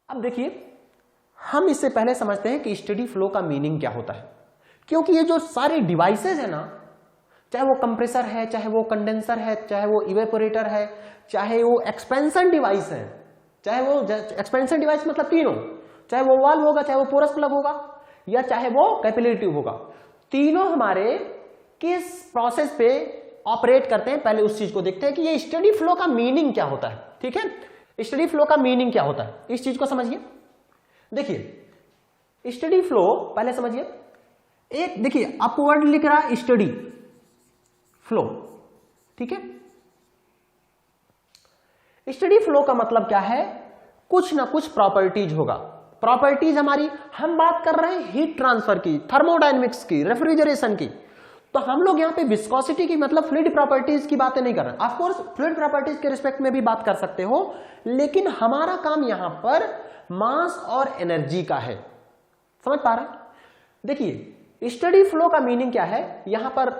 अब देखिए, हम इससे पहले समझते हैं कि स्टेडी फ्लो का मीनिंग क्या होता है, क्योंकि ये जो सारे डिवाइसेज है ना, चाहे वो कंप्रेसर है, चाहे वो कंडेंसर है, चाहे वो इवेपोरेटर है, चाहे वो एक्सपेंशन डिवाइस है, चाहे वो एक्सपेंशन डिवाइस मतलब तीनों, चाहे वो वाल्व होगा, चाहे वो पोरस प्लग होगा, या चाहे वो कैपिलरी ट्यूब होगा, तीनों हमारे किस प्रोसेस पे ऑपरेट करते हैं, पहले उस चीज को देखते हैं कि ये स्टेडी फ्लो का मीनिंग क्या होता है। ठीक है, स्टेडी फ्लो का मीनिंग क्या होता है, इस चीज को समझिए। देखिए स्टेडी फ्लो पहले समझिए, एक देखिए अपवर्ड लिख रहा है स्टेडी फ्लो, ठीक है। स्टेडी फ्लो का मतलब क्या है, कुछ ना कुछ प्रॉपर्टीज होगा। प्रॉपर्टीज हमारी, हम बात कर रहे हैं हीट ट्रांसफर की, थर्मोडायनेमिक्स की, रेफ्रिजरेशन की, तो हम लोग यहां पे विस्कोसिटी की मतलब फ्लूइड प्रॉपर्टीज की बातें नहीं कर रहे हैं। ऑफ कोर्स फ्लूइड प्रॉपर्टीज के रिस्पेक्ट में भी बात कर सकते हो, लेकिन हमारा काम यहां पर मास और एनर्जी का है। समझ पा रहे हैं? देखिए स्टेडी फ्लो का मीनिंग क्या है, यहां पर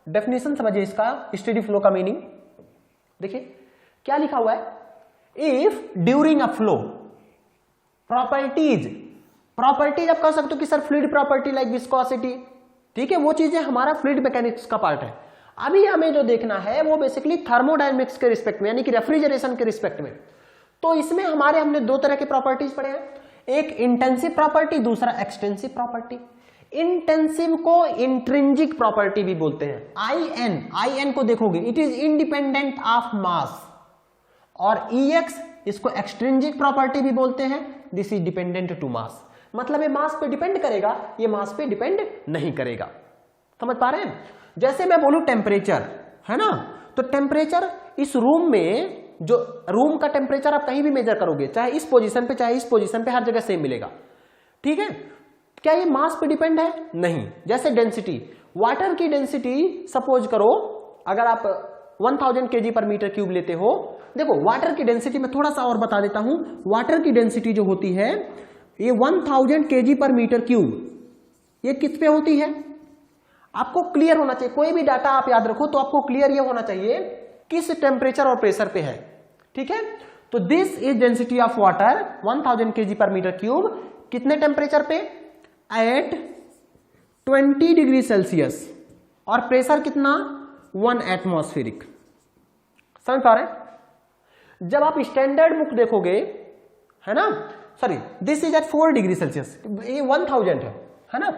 डेफिनेशन समझिए इसका, स्टेडी फ्लो का मीनिंग देखिए क्या लिखा हुआ है, if during a flow properties, properties आप कह सकते हो कि sir fluid property like viscosity, ठीक है, वो चीजें हमारा फ्लूइड मैकेनिक्स का पार्ट है। अभी हमें जो देखना है वो बेसिकली थर्मोडायनेमिक्स के रिस्पेक्ट में, यानी कि रेफ्रिजरेशन के रिस्पेक्ट में। तो इसमें हमने दो तरह के प्रॉपर्टीज पढ़े हैं, एक इंटेंसिव प्रॉपर्टी, दूसरा एक्सटेंसिव प्रॉपर्टी। इंटेंसिव को इंट्रिंसिक प्रॉपर्टी भी बोलते हैं। आई एन को देखोगे, it is independent of mass, और EX इसको एक्सट्रिंसिक प्रॉपर्टी भी बोलते हैं, this is dependent to mass. मतलब ये मास पे डिपेंड करेगा, ये मास पे डिपेंड नहीं करेगा। समझ पा रहे हैं? जैसे मैं बोलूं टेम्परेचर, है ना, तो टेम्परेचर इस रूम में, जो रूम का टेम्परेचर आप कहीं भी मेजर करोगे, चाहे इस पोजीशन पे चाहे इस पोजीशन पे, हर जगह सेम मिलेगा। ठीक है, क्या ये मास पे डिपेंड है? नहीं। जैसे डेंसिटी, वाटर की डेंसिटी सपोज करो, अगर आप 1000 kg पर मीटर क्यूब लेते हो, देखो वाटर की डेंसिटी में थोड़ा सा और बता देता हूं, वाटर की डेंसिटी जो होती है ये 1000 kg पर मीटर क्यूब, ये किस पे होती है? आपको क्लियर होना चाहिए, कोई भी डाटा आप याद रखो तो आपको क्लियर ये होना चाहिए किस टेम्परेचर और प्रेशर पे है। ठीक है, तो this is density of water 1000 kg पर मीटर क्यूब, कितने टेम्परेचर पे? एट 20 डिग्री सेल्सियस, और प्रेशर कितना? 1 एटमॉस्फेरिक। समझ पा रहे हैं? जब आप स्टैंडर्ड बुक देखोगे, है ना, sorry this is at 4 degree Celsius, ये 1000 है ना,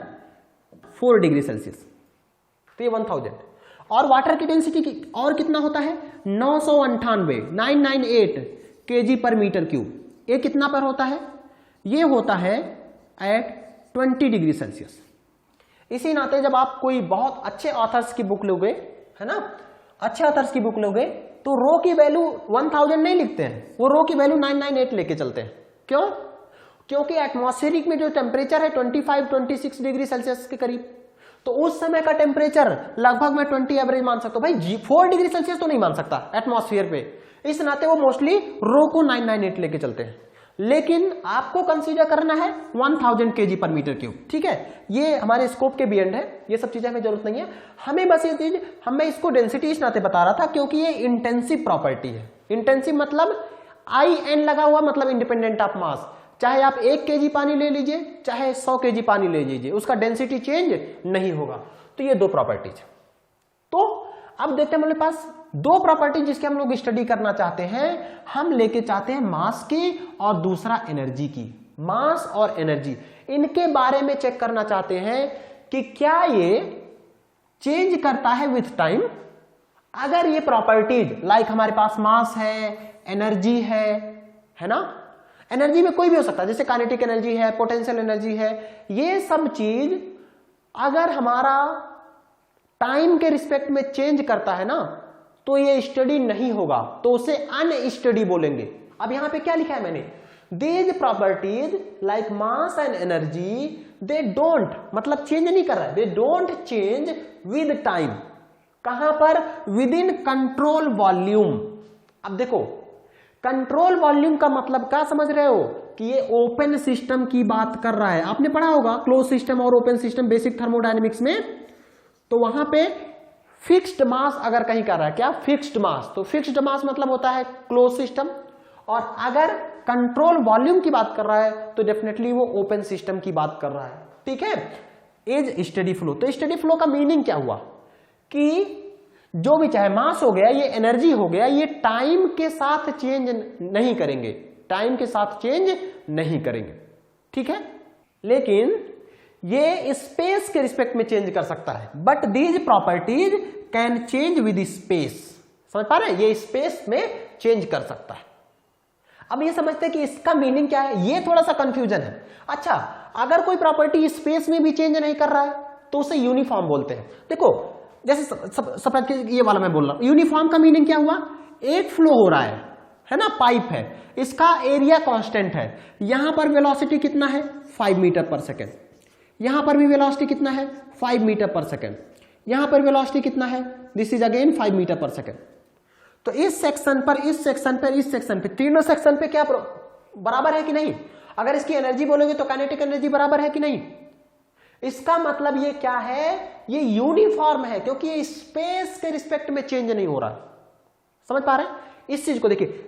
4 डिग्री सेल्सियस, तो ये 1000। और वाटर की डेंसिटी की और कितना होता है? 998 kg पर मीटर क्यूब, ये कितना पर होता है? ये होता है एट 20 डिग्री सेल्सियस। इसी नाते जब आप कोई बहुत अच्छे ऑथर्स की बुक लोगे, है ना, अच्छे ऑथर्स की बुक लोगे, तो रो की वैल्यू 1000 नहीं लिखते हैं, वो रो की वैल्यू 998 लेके चलते हैं। क्यों? क्योंकि एटमॉस्फेरिक में जो टेम्परेचर है 25-26 डिग्री सेल्सियस के करीब, तो उस समय का टेम्परेचर लगभग मैं 20 एवरेज मान सकता हूं। भाई 4 डिग्री सेल्सियस तो नहीं मान सकता एटमॉस्फेयर पे, इस नाते वो मोस्टली रो को 998 लेके चलते हैं। लेकिन आपको कंसीडर करना है 1000 kg पर मीटर क्यूब। ठीक है, ये हमारे स्कोप के बियॉन्ड है, ये सब चीजें हमें जरूरत नहीं है, हमें बस ये चीज, मैं इसको डेंसिटी इस नाते बता रहा था क्योंकि ये इंटेंसिव प्रॉपर्टी है। इंटेंसिव मतलब IN लगा हुआ, मतलब इंडिपेंडेंट ऑफ मास। चाहे आप 1 kg पानी ले लीजिए, चाहे 100 kg पानी ले लीजिए, उसका डेंसिटी चेंज नहीं होगा। तो ये दो प्रॉपर्टीज। तो अब देखते हैं हमारे पास दो प्रॉपर्टी जिसके हम लोग स्टडी करना चाहते हैं। हम लेके चाहते हैं मास की और दूसरा एनर्जी की। मास और एनर्जी, इनके बारे में चेक करना चाहते हैं कि क्या ये चेंज करता है विथ टाइम। अगर ये प्रॉपर्टीज लाइक हमारे पास मास है, एनर्जी है ना, एनर्जी में कोई भी हो सकता है, जैसे काइनेटिक एनर्जी है, पोटेंशियल एनर्जी है, ये सब चीज अगर हमारा टाइम के रिस्पेक्ट में चेंज करता है ना, तो ये स्टडी नहीं होगा, तो उसे अनस्टडी बोलेंगे। अब यहां पे क्या लिखा है मैंने, these properties like mass and energy they don't, मतलब चेंज नहीं कर रहा है, they don't change with time. कहां पर? With in control volume. अब देखो कंट्रोल वॉल्यूम का मतलब क्या समझ रहे हो, कि ये ओपन सिस्टम की बात कर रहा है। आपने पढ़ा होगा क्लोज सिस्टम और ओपन सिस्टम बेसिक थर्मोडायनेमिक्स में, तो वहां पे फिक्स्ड मास अगर कहीं कर रहा है, क्या फिक्स्ड मास, तो फिक्स्ड मास मतलब होता है क्लोज सिस्टम, और अगर कंट्रोल वॉल्यूम की बात कर रहा है तो डेफिनेटली वो ओपन सिस्टम की बात कर रहा है। ठीक है, एज स्टेडी फ्लो। तो स्टेडी फ्लो का मीनिंग क्या हुआ कि जो भी चाहे मास हो गया, ये एनर्जी हो गया, ये टाइम के साथ चेंज नहीं करेंगे, टाइम के साथ चेंज नहीं करेंगे। ठीक है, लेकिन ये स्पेस के रिस्पेक्ट में चेंज कर सकता है, but these properties can change with space. समझ पा रहे हैं, ये स्पेस में चेंज कर सकता है। अब ये समझते हैं कि इसका मीनिंग क्या है, ये थोड़ा सा कंफ्यूजन है। अच्छा, अगर कोई प्रॉपर्टी स्पेस में भी चेंज नहीं कर रहा है तो उसे यूनिफॉर्म बोलते हैं। देखो जैसे सफेद ये वाला मैं बोल रहा हूं, यूनिफॉर्म का मीनिंग क्या हुआ, एक फ्लो हो रहा है ना, पाइप है, इसका एरिया कांस्टेंट है, यहां पर वेलोसिटी कितना है 5 मीटर पर सेकेंड, यहां पर भी वेलोसिटी कितना है 5 मीटर पर सेकेंड, यहां पर वेलोसिटी कितना है, दिस इज अगेन 5 मीटर पर सेकेंड। तो इस सेक्शन पर, इस सेक्शन पर, इस सेक्शन पे, तीनों सेक्शन पे क्या बराबर है कि नहीं? अगर इसकी एनर्जी बोलोगे तो काइनेटिक एनर्जी बराबर है कि नहीं? इसका मतलब ये क्या है, ये यूनिफॉर्म है, क्योंकि ये स्पेस के रिस्पेक्ट में चेंज नहीं हो रहा। समझ पा रहे हैं इस चीज को? देखिए,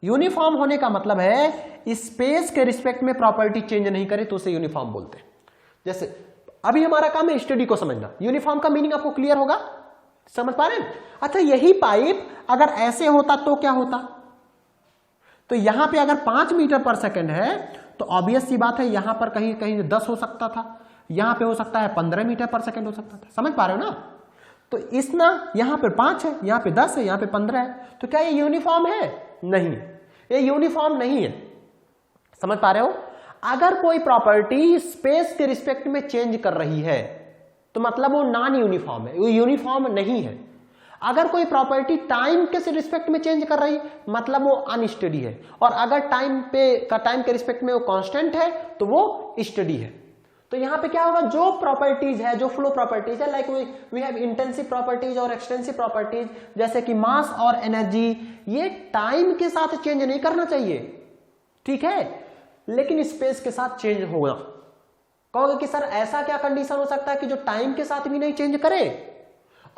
यूनिफॉर्म होने का मतलब है स्पेस के रिस्पेक्ट में प्रॉपर्टी चेंज नहीं करे तो उसे यूनिफॉर्म बोलते हैं। जैसे अभी हमारा काम है स्टडी को समझना, यूनिफॉर्म का मीनिंग आपको क्लियर होगा, समझ पा रहे हैं? अच्छा, यही पाइप अगर ऐसे होता तो क्या होता? तो यहां पे अगर 5 मीटर पर सेकेंड है तो ऑब्वियस सी बात है यहां पर कहीं कहीं 10 हो सकता था, यहां पे हो सकता है 15 मीटर पर सेकेंड हो सकता था। समझ पा रहे हो ना? तो इस ना यहां पे 5 है, यहां पे 10 है, यहां पे 15 है, तो क्या ये यूनिफॉर्म है? नहीं, ये यूनिफॉर्म नहीं है। समझ पा रहे हो? अगर कोई प्रॉपर्टी स्पेस के रिस्पेक्ट में चेंज कर रही है तो मतलब वो नॉन यूनिफॉर्म है, वो यूनिफॉर्म नहीं है। अगर कोई प्रॉपर्टी टाइम के रिस्पेक्ट में चेंज कर रही मतलब वो अनस्टडी है, और अगर टाइम के रिस्पेक्ट में वो कांस्टेंट है तो वो स्टडी है। तो यहां पे क्या होगा, जो प्रॉपर्टीज है, जो फ्लो प्रॉपर्टीज है, like we have intensive properties और एक्सटेंसिव प्रॉपर्टीज, जैसे कि मास और एनर्जी, ये टाइम के साथ चेंज नहीं करना चाहिए। ठीक है, लेकिन स्पेस के साथ चेंज होगा। कहोगे कि सर ऐसा क्या कंडीशन हो सकता है कि जो टाइम के साथ भी नहीं चेंज करे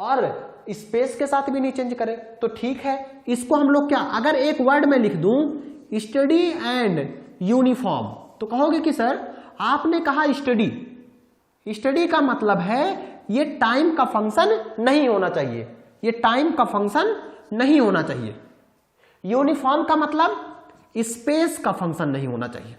और स्पेस के साथ भी नहीं चेंज करे? तो ठीक है, इसको हम लोग क्या, अगर एक वर्ड में लिख दूं स्टडी एंड यूनिफॉर्म, तो कहोगे कि सर आपने कहा स्टडी का मतलब है ये टाइम का फंक्शन नहीं होना चाहिए, ये टाइम का फंक्शन नहीं होना चाहिए। यूनिफॉर्म का मतलब स्पेस का फंक्शन नहीं होना चाहिए।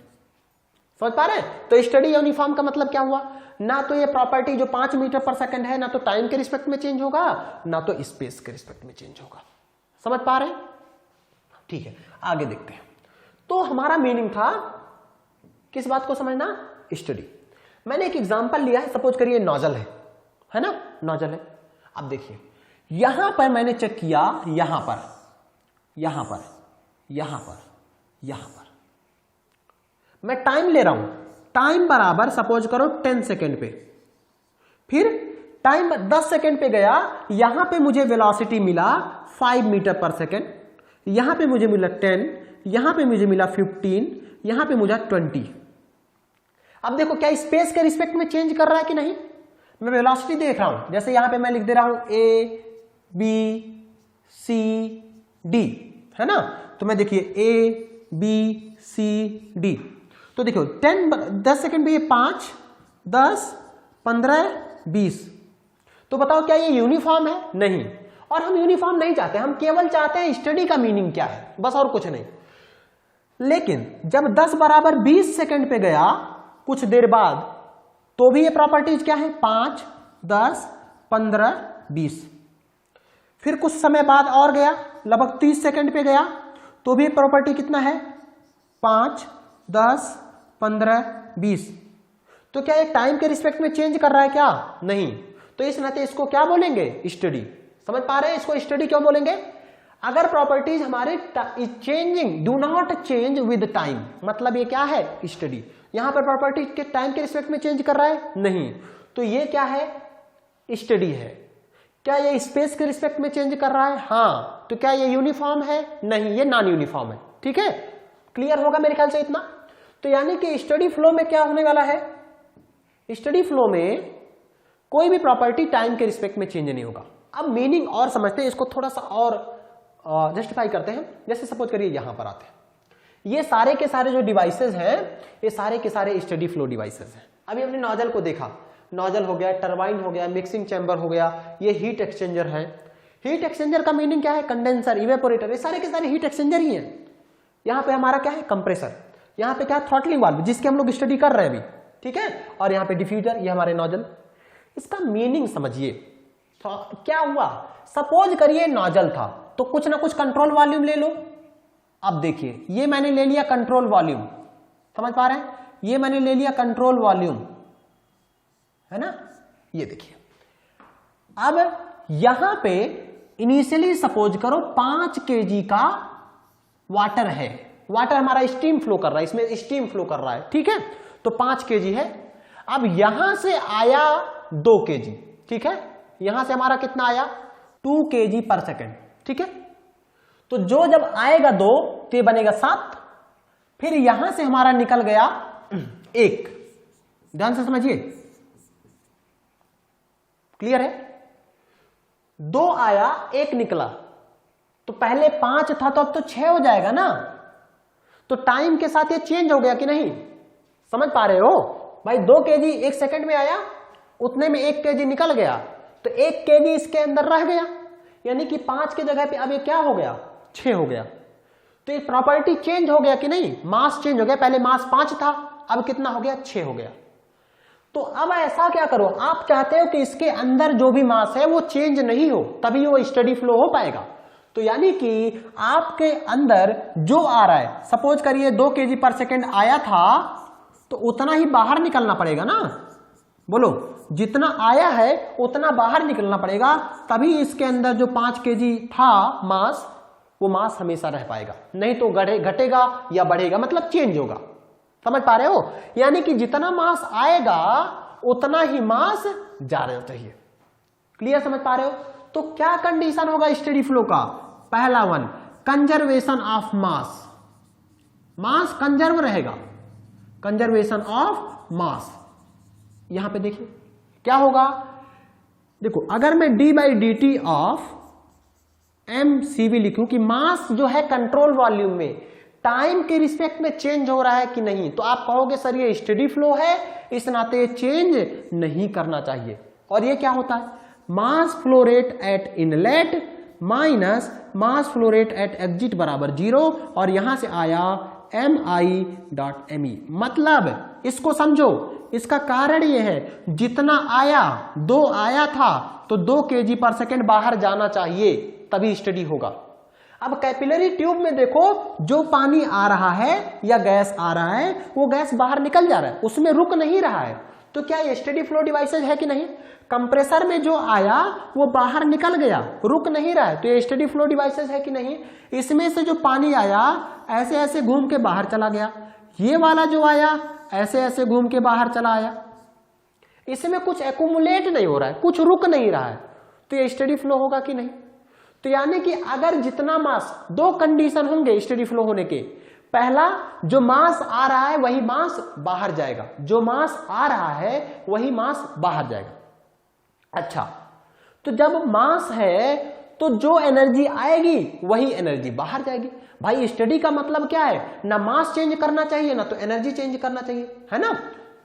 समझ पा रहे हैं? तो स्टडी यूनिफॉर्म का मतलब क्या हुआ, ना तो ये प्रॉपर्टी जो 5 मीटर पर सेकंड है ना तो टाइम के रिस्पेक्ट में चेंज होगा, ना तो स्पेस के रिस्पेक्ट में चेंज होगा। समझ पा रहे हैं? ठीक है, आगे देखते हैं। तो हमारा मीनिंग था किस बात को समझना, स्टडी। मैंने एक एग्जांपल लिया है, सपोज करिए नोजल है ना, नोजल है। अब देखिए यहां पर मैंने चेक किया, यहां पर, यहां पर, यहां पर, यहां पर मैं टाइम ले रहा हूं, टाइम बराबर सपोज करो 10 सेकेंड पे, फिर टाइम 10 सेकेंड पे गया, यहां पे मुझे वेलोसिटी मिला 5 मीटर पर सेकेंड, यहां पे मुझे मिला 10, यहां पे मुझे मिला 15, यहां पे मुझे 20। अब देखो क्या स्पेस के रिस्पेक्ट में चेंज कर रहा है कि नहीं? मैं वेलोसिटी देख रहा हूं, जैसे यहां पे मैं लिख दे रहा हूं A B C D, है ना? तो मैं देखिए A B C D, तो देखो 10 सेकेंड पे ये 5 10 15 20, तो बताओ क्या ये यूनिफॉर्म है? नहीं। और हम यूनिफॉर्म नहीं चाहते, हम केवल चाहते हैं स्टडी का मीनिंग क्या है, बस, और कुछ नहीं। लेकिन जब 10 बराबर 20 सेकेंड पे गया कुछ देर बाद, तो भी ये प्रॉपर्टीज क्या है, 5 10 15 20। फिर कुछ समय बाद और गया, लगभग 30 सेकेंड पे गया, तो भी प्रॉपर्टी कितना है, 5 10 15 20। तो क्या ये टाइम के रिस्पेक्ट में चेंज कर रहा है क्या? नहीं। तो इस नाते इसको क्या बोलेंगे, स्टडी। समझ पा रहे हैं इसको स्टडी क्यों बोलेंगे? अगर प्रॉपर्टीज हमारे changing, do not change with time, मतलब ये क्या है, स्टडी। यहां पर प्रॉपर्टी के टाइम के रिस्पेक्ट में चेंज कर रहा है? नहीं। तो ये क्या है, स्टडी है। क्या ये स्पेस के रिस्पेक्ट में चेंज कर रहा है? हाँ। तो क्या ये यूनिफॉर्म है? नहीं, ये नॉन यूनिफॉर्म है। ठीक है, क्लियर होगा मेरे ख्याल से इतना। तो यानी कि स्टडी फ्लो में क्या होने वाला है, स्टडी फ्लो में कोई भी प्रॉपर्टी टाइम के रिस्पेक्ट में चेंज नहीं होगा। अब मीनिंग और समझते हैं इसको, थोड़ा सा और जस्टिफाई करते हैं। जैसे सपोज करिए यहां पर आते हैं, ये सारे के सारे जो डिवाइसेस हैं ये सारे के सारे स्टडी फ्लो डिवाइसेस हैं। अभी हमने नोजल को देखा, नोजल हो गया, टरबाइन हो गया, मिक्सिंग चैम्बर हो गया, ये हीट एक्सचेंजर है। हीट एक्सचेंजर का मीनिंग क्या है? कंडेंसर, इवेपोरेटर, ये सारे के सारे हीट एक्सचेंजर ही हैं। यहाँ पे हमारा क्या है? कंप्रेसर। यहाँ पे क्या है? थ्रॉटलिंग वाल्व, जिसके हम लोग स्टडी कर रहे हैं अभी, ठीक है। और यहाँ पे डिफ्यूजर, ये हमारे नोजल। इसका मीनिंग समझिए, तो क्या हुआ? सपोज करिए नोजल था तो कुछ ना कुछ कंट्रोल वॉल्यूम ले लो। अब देखिए ये मैंने ले लिया कंट्रोल वॉल्यूम, समझ पा रहे हैं? ये मैंने ले लिया कंट्रोल वॉल्यूम, है ना। ये देखिए अब यहां पे इनिशियली सपोज करो 5 kg का वाटर है। वाटर हमारा स्टीम फ्लो कर रहा है, इसमें स्टीम फ्लो कर रहा है, ठीक है। तो 5 kg है। अब यहां से आया 2 kg, ठीक है। यहां से हमारा कितना आया? 2 kg पर सेकेंड, ठीक है। तो जो जब आएगा 2 तो ये बनेगा 7। फिर यहां से हमारा निकल गया 1। ध्यान से समझिए, क्लियर है? 2 आया 1 निकला, तो पहले 5 था तो अब तो 6 हो जाएगा ना। तो टाइम के साथ ये चेंज हो गया कि नहीं? समझ पा रहे हो भाई? 2 kg 1 सेकंड में आया, उतने में 1 kg निकल गया, तो 1 kg इसके अंदर रह गया, यानी कि 5 की जगह पे अब ये क्या हो गया? 6 हो गया। तो ये प्रॉपर्टी चेंज हो गया कि नहीं? मास चेंज हो गया, पहले मास 5 था, अब कितना हो गया? 6 हो गया। तो अब ऐसा क्या करो, आप चाहते हो कि इसके अंदर जो भी मास है वो चेंज नहीं हो, तभी वो स्टडी फ्लो हो पाएगा। तो यानी कि आपके अंदर जो आ रहा है, सपोज करिए 2 kg पर सेकेंड आया था, तो उतना ही बाहर निकलना पड़ेगा ना। बोलो, जितना आया है उतना बाहर निकलना पड़ेगा, तभी इसके अंदर जो 5 kg था मास, वो मास हमेशा रह पाएगा। नहीं तो घटेगा या बढ़ेगा, मतलब चेंज होगा। समझ पा रहे हो? यानी कि जितना मास आएगा उतना ही मास जाना चाहिए। क्लियर? समझ पा रहे हो? तो क्या कंडीशन होगा स्टडी फ्लो का? पहला one, conservation of mass. Mass conserve रहेगा, कंजर्वेशन ऑफ मास। यहां पे देखिए क्या होगा। देखो, अगर मैं d/dt ऑफ mcv लिखूं कि मास जो है कंट्रोल वॉल्यूम में टाइम के रिस्पेक्ट में चेंज हो रहा है कि नहीं, तो आप कहोगे सर ये स्टडी फ्लो है, इस नाते चेंज नहीं करना चाहिए। और ये क्या होता है? Mass flow rate at inlet minus mass flow rate at exit बराबर 0, और यहां से आया mi.me। मतलब इसको समझो, इसका कारण ये है, जितना आया 2 आया था तो 2 kg पर सेकेंड बाहर जाना चाहिए, तभी स्टडी होगा। अब कैपिलरी ट्यूब में देखो, जो पानी आ रहा है या गैस आ रहा है, वो गैस बाहर निकल जा रहा है, उसमें रुक नहीं रहा है। तो क्या ये स्टडी फ्लो डिवाइसेज है कि नहीं? कंप्रेसर में जो आया वो बाहर निकल गया, रुक नहीं रहा है, तो ये स्टडी फ्लो डिवाइसेज है कि नहीं? इसमें से जो पानी आया ऐसे ऐसे घूम के बाहर चला गया, ये वाला जो आया ऐसे ऐसे घूम के बाहर चला आया, इसमें कुछ एक्यूमुलेट नहीं हो रहा है, कुछ रुक नहीं रहा है, तो ये स्टडी फ्लो होगा कि नहीं? तो यानी कि अगर जितना मास, 2 कंडीशन होंगे स्टडी फ्लो होने के। पहला, जो मास आ रहा है वही मास बाहर जाएगा, जो मास आ रहा है वही मास बाहर जाएगा। अच्छा, तो जब मास है तो जो एनर्जी आएगी वही एनर्जी बाहर जाएगी। भाई स्टडी का मतलब क्या है? ना मास चेंज करना चाहिए ना तो एनर्जी चेंज करना चाहिए, है ना।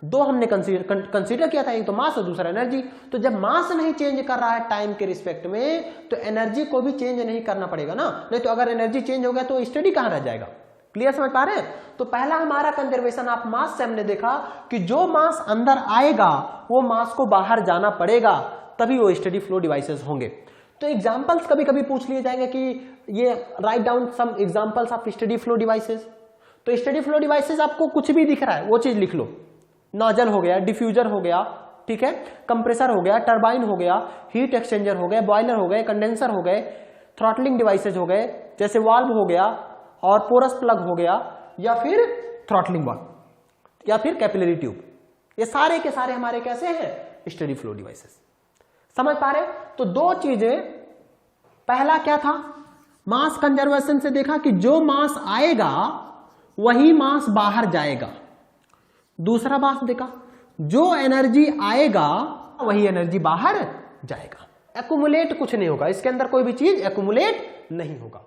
2 हमने कंसीडर किया था, एक तो मास और दूसरा एनर्जी। तो जब मास नहीं चेंज कर रहा है टाइम के रिस्पेक्ट में, तो एनर्जी को भी चेंज नहीं करना पड़ेगा ना। नहीं तो अगर एनर्जी चेंज हो गया तो स्टडी कहां रह जाएगा? क्लियर? समझ पा रहे हैं? तो पहला हमारा कंजर्वेशन ऑफ मास से हमने देखा कि जो मास अंदर आएगा वो मास को बाहर जाना पड़ेगा, तभी वो स्टडी फ्लो डिवाइसेस होंगे। तो एग्जांपल्स कभी कभी पूछ लिए जाएंगे कि ये write down some examples of steady flow devices. तो स्टडी फ्लो डिवाइसेस आपको कुछ भी दिख रहा है वो चीज लिख लो। नोजल हो गया, डिफ्यूजर हो गया, ठीक है, कंप्रेसर हो गया, टरबाइन हो गया, हीट एक्सचेंजर हो गए, बॉयलर हो गए, कंडेंसर हो गए, थ्रॉटलिंग डिवाइसेज हो गए, जैसे वाल्व हो गया और पोरस प्लग हो गया, या फिर थ्रॉटलिंग वाल्व या फिर कैपिलरी ट्यूब। ये सारे के सारे हमारे कैसे हैं? Study flow devices. समझ पा रहे? तो 2 चीजें, पहला क्या था? मास कंजर्वेशन से देखा कि जो मास आएगा वही मास बाहर जाएगा। दूसरा बात देखा, जो एनर्जी आएगा वही एनर्जी बाहर जाएगा। एक्युमुलेट कुछ नहीं होगा, इसके अंदर कोई भी चीज एक्युमुलेट नहीं होगा।